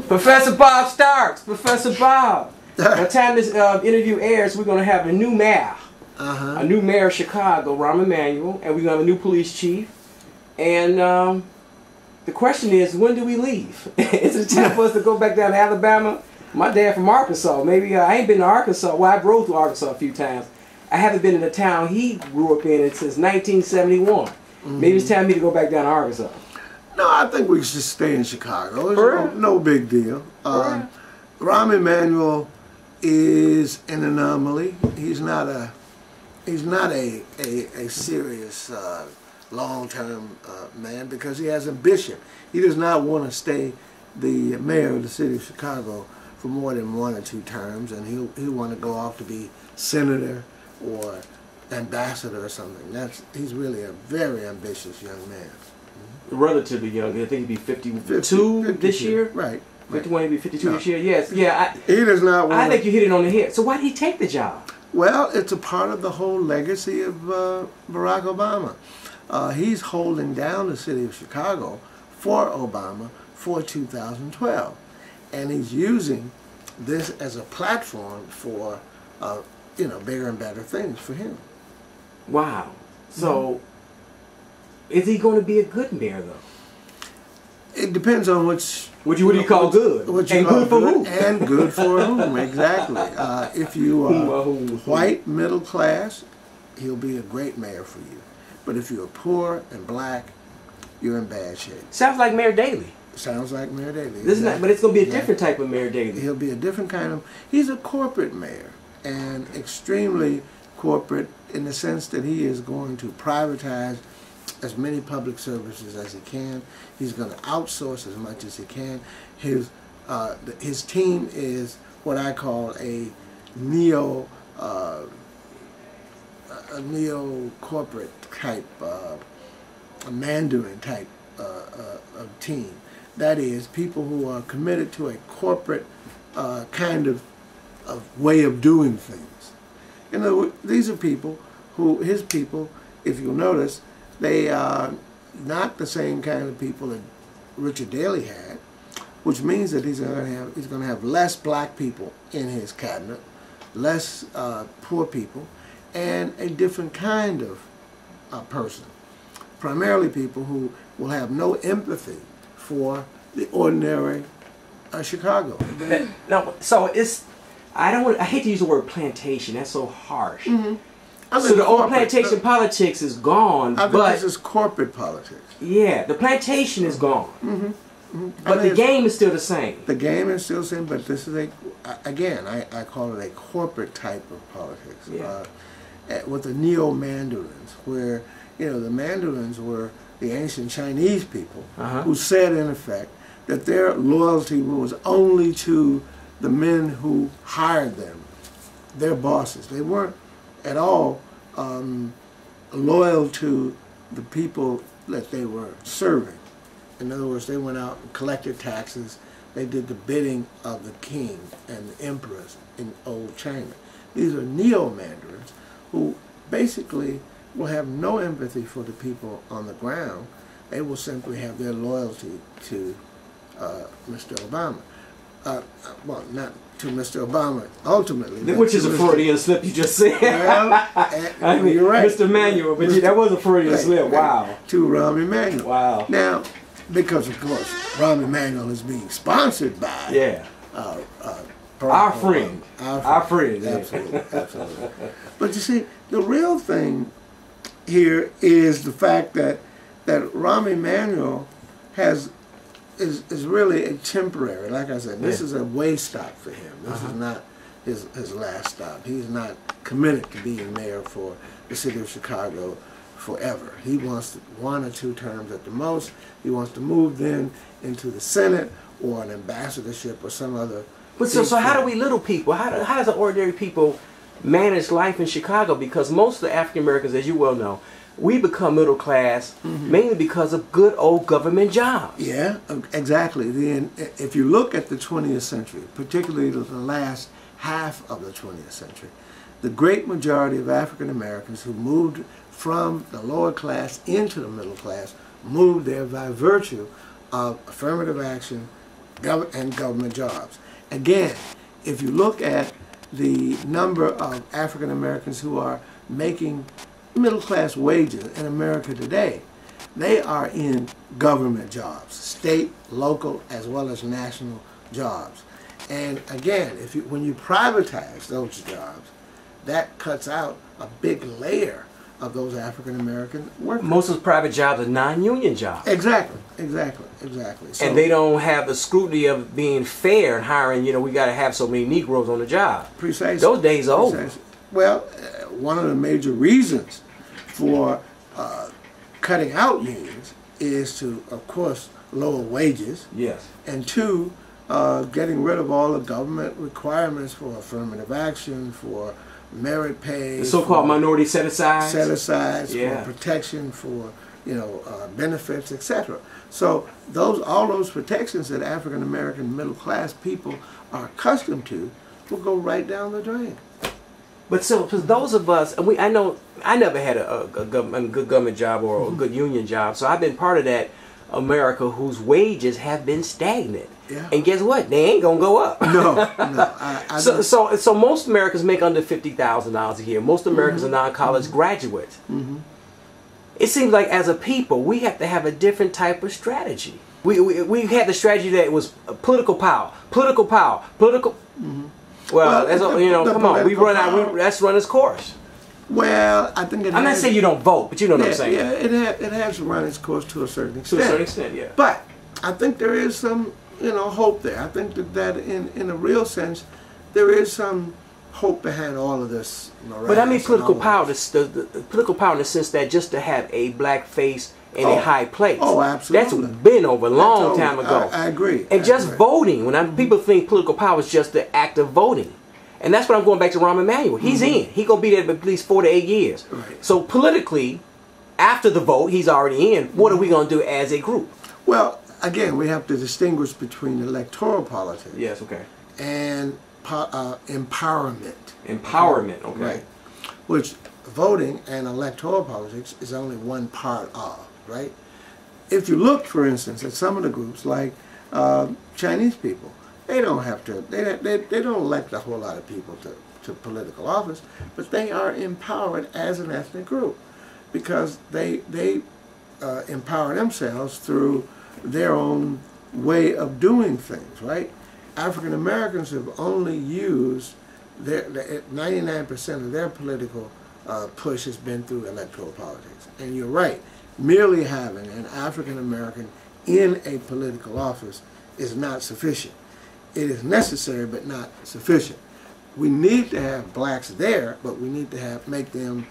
Professor Bob Starks, Professor Bob. By the time this interview airs, we're going to have a new mayor. A new mayor of Chicago, Rahm Emanuel, and we're going to have a new police chief. And the question is, when do we leave? Is it time for us to go back down to Alabama? My dad from Arkansas. Maybe I ain't been to Arkansas. Well, I drove through Arkansas a few times. I haven't been in the town he grew up in it since 1971. Maybe it's time for me to go back down to Arkansas. No, I think we should stay in Chicago. It's no big deal. Rahm Emanuel is an anomaly. He's not a serious long-term man because he has ambition. He does not want to stay the mayor of the city of Chicago for more than 1 or 2 terms, and he'll want to go off to be senator or ambassador or something. He's really a very ambitious young man. Relatively young. I think he'd be 52 this year. Right. 51, he'd be 52 this year. Yes. Yeah. He does not want I think you hit it on the head. So why did he take the job? Well, it's a part of the whole legacy of Barack Obama. He's holding down the city of Chicago for Obama for 2012. And he's using this as a platform for, bigger and better things for him. Wow. So, is he going to be a good mayor, though? It depends on which... What do you call good? What you and call good for who? And good for whom, exactly. If you are white, middle class, he'll be a great mayor for you. But if you're poor and black, you're in bad shape. Sounds like Mayor Daley. Sounds like Mayor Daley. This is not, but it's going to be a different type of Mayor Daley. He'll be a different kind of... He's a corporate mayor, and extremely corporate in the sense that he is going to privatize as many public services as he can. He's going to outsource as much as he can. His team is what I call a neo corporate type, a Mandarin type of team. That is, people who are committed to a corporate kind of way of doing things. You know, these are people who, his people, if you'll notice, they are not the same kind of people that Richard Daley had, which means that he's going to have less black people in his cabinet, less poor people, and a different kind of person. Primarily people who will have no empathy for the ordinary Chicago. No, so it's I hate to use the word plantation. That's so harsh. So the old plantation politics is gone, but this is corporate politics. Yeah, the plantation is gone. But the game is still the same. The game is still the same, but this is again, I call it a corporate type of politics. Yeah. With the neo-Mandarins, where, the Mandarins were the ancient Chinese people who said, in effect, that their loyalty was only to the men who hired them, their bosses. They weren't at all loyal to the people that they were serving. In other words, they went out and collected taxes. They did the bidding of the king and the emperors in old China. These are neo-Mandarins who basically will have no empathy for the people on the ground. They will simply have their loyalty to Mr. Obama. Well, not to Mr. Obama, ultimately. Which is a Freudian slip you just said. Well, I mean, you're right. Mr. Emanuel, but that was a Freudian slip. Wow. To Rahm Emanuel. Wow. Now, because, of course, Rahm Emanuel is being sponsored by our friend. Our friend. Absolutely, absolutely. But you see, the real thing here is the fact that Rahm Emanuel is really a temporary. Like I said, this is a way stop for him. This is not his last stop. He's not committed to being mayor for the city of Chicago forever. He wants 1 or 2 terms at the most. He wants to move then into the Senate or an ambassadorship or some other. But so how do we little people, how does the ordinary people manage life in Chicago? Because most of the African Americans, as you well know, we become middle class mainly because of good old government jobs. Yeah, exactly. Then if you look at the 20th century, particularly the last half of the 20th century, the great majority of African Americans who moved from the lower class into the middle class moved there by virtue of affirmative action, and government jobs. Again, if you look at the number of African Americans who are making middle-class wages in America today, they are in government jobs, state, local, as well as national jobs. And again, when you privatize those jobs, that cuts out a big layer of those African American workers. Most of the private jobs are non-union jobs. Exactly. So, and they don't have the scrutiny of being fair and hiring, we got to have so many Negroes on the job. Precisely. Those days are over. Well, one of the major reasons for cutting out unions is to, of course, lower wages. Yes. And two, getting rid of all the government requirements for affirmative action, for merit pay, the so-called minority set-asides, for protection, for benefits, etc. So all those protections that African American middle class people are accustomed to will go right down the drain. But so for those of us, and I know I never had a good government job or a good union job, so I've been part of that America whose wages have been stagnant. Yeah. And guess what? They ain't gonna go up. No. So most Americans make under $50,000 a year. Most Americans are non-college graduates. It seems like as a people, we have to have a different type of strategy. We had the strategy that was political power. Well, that's come on, let's run its course. Well, I think I'm not saying you don't vote, but you know what I'm saying. Yeah, it has run its course to a certain extent. To a certain extent, yeah. But I think there is some, hope there. I think that in a real sense, there is some hope behind all of this. But I mean political power, the political power in the sense that just to have a black face in a high place. Oh, absolutely. That's been over a long time ago. I agree. And just voting, people think political power is just the act of voting. And that's what I'm going back to Rahm Emanuel. He's in. He's going to be there for at least 4 to 8 years. Right. So politically, after the vote, he's already in. What are we going to do as a group? Well, again, we have to distinguish between electoral politics. Yes, okay. And empowerment. Empowerment, okay. Right. Which voting and electoral politics is only one part of, right? If you look, for instance, at some of the groups like Chinese people, they don't have to, they don't elect a whole lot of people to political office, but they are empowered as an ethnic group because they empower themselves through their own way of doing things, right? African Americans have only used 99% of their political push has been through electoral politics. And you're right, merely having an African American in a political office is not sufficient. It is necessary but not sufficient. We need to have blacks there, but we need to make them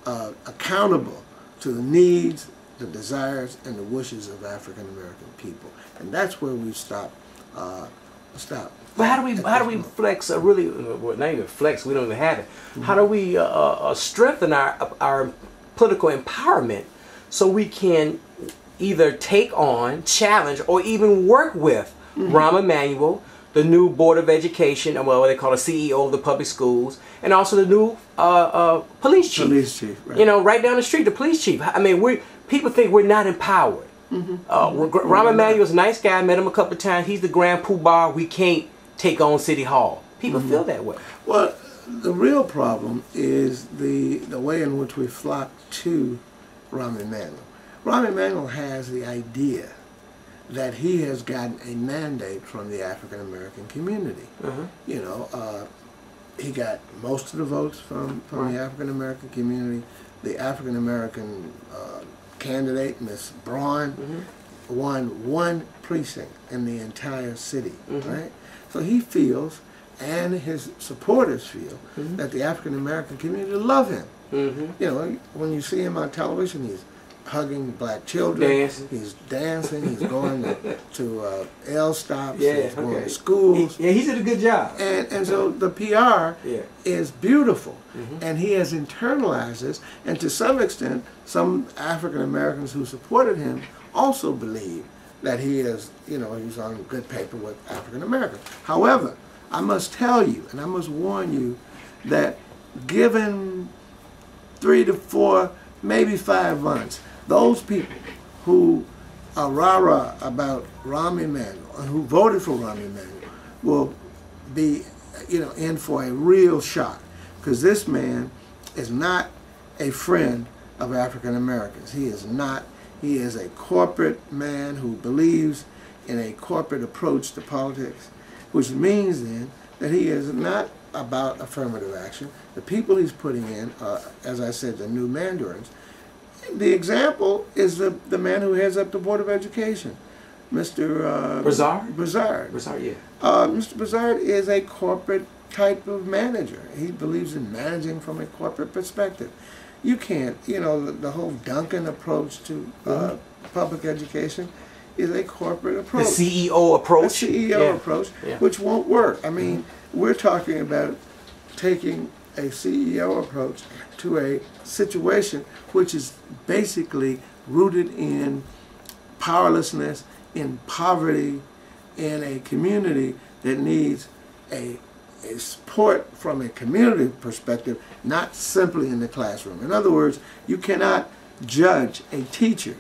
accountable to the needs, the desires, and the wishes of African American people. And that's where we stop. But how do we flex well, not even flex, we don't even have it. How do we strengthen our political empowerment so we can either take on, challenge, or even work with Rahm Emanuel, the new Board of Education, well, what they call a CEO of the public schools, and also the new police chief. Police chief, right. Right down the street, the police chief. I mean, people think we're not empowered. Rahm Emanuel's a nice guy. I met him a couple of times. He's the grand poobah. We can't take on City Hall. People feel that way. Well, the real problem is the way in which we flock to Rahm Emanuel. Rahm Emanuel has the idea that he has gotten a mandate from the African American community. He got most of the votes from the African American community. The African American candidate, Miss Braun, won 1 precinct in the entire city, right? So he feels, and his supporters feel, that the African American community love him. When you see him on television, he's hugging black children, he's dancing, he's going to L stops, he's going to schools. Yeah, he did a good job. And so the PR is beautiful, and he has internalized this, and to some extent, some African Americans who supported him also believe that he is, he's on good paper with African Americans. However, I must tell you, and I must warn you, that given 3 to 4, maybe 5 months, those people who rah-rah about Rahm Emanuel, and who voted for Rahm Emanuel, will be, in for a real shock, because this man is not a friend of African Americans. He is not. He is a corporate man who believes in a corporate approach to politics, which means then that he is not about affirmative action. The people he's putting in, as I said, the new mandarins. The example is the man who heads up the Board of Education, Mr. Broussard? Broussard. Broussard, yeah. Mr. Broussard is a corporate type of manager. He believes in managing from a corporate perspective. You can't, the whole Duncan approach to public education is a corporate approach. The CEO approach? The CEO approach, which won't work. I mean, we're talking about taking a CEO approach to a situation which is basically rooted in powerlessness, in poverty, in a community that needs a support from a community perspective, not simply in the classroom. In other words, you cannot judge a teacher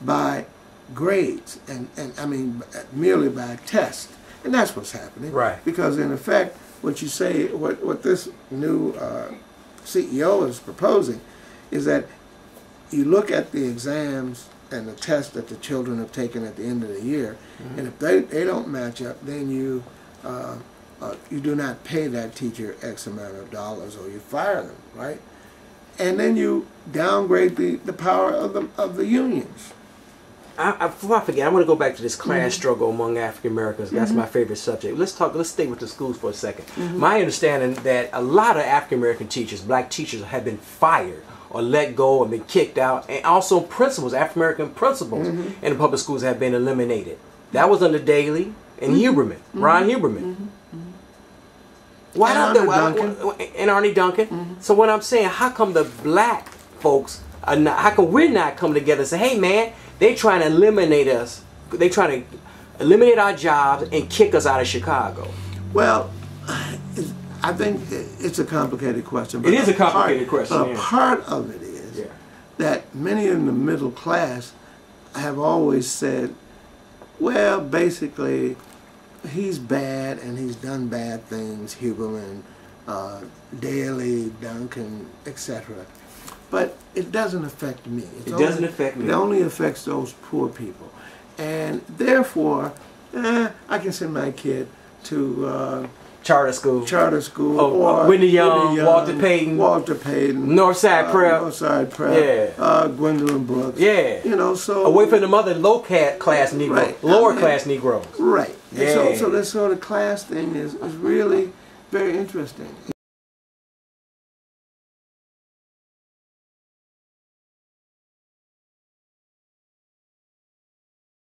by grades and I mean merely by tests, and that's what's happening. Right. Because in effect, what you say, what this new CEO is proposing, is that you look at the exams and the tests that the children have taken at the end of the year, and if they don't match up, then you do not pay that teacher X amount of dollars, or you fire them, right? And then you downgrade the power of the unions. Before I forget, I want to go back to this class struggle among African Americans. That's my favorite subject. Let's stay with the schools for a second. My understanding that a lot of African American teachers, black teachers, have been fired or let go or been kicked out, and also principals, African American principals in the public schools have been eliminated. That was under Daley and Huberman, Ron Huberman. Why don't and Arnie Duncan? So what I'm saying, how come the black folks are not? How come we're not coming together and say, hey man, they trying to eliminate us. They trying to eliminate our jobs and kick us out of Chicago? Well, I think it's a complicated question. But it is a complicated question. But a part of it is that many in the middle class have always said, well, basically, he's bad and he's done bad things, Huberman, Daley, Duncan, etc. But it doesn't affect me. It doesn't affect me. It only affects those poor people. And therefore, I can send my kid to charter school. Or Whitney Young, Walter Payton, Northside Prep. Gwendolyn Brooks. So away from the other low-class Negroes, lower-class Negroes. Right. And so this sort of class thing is really very interesting.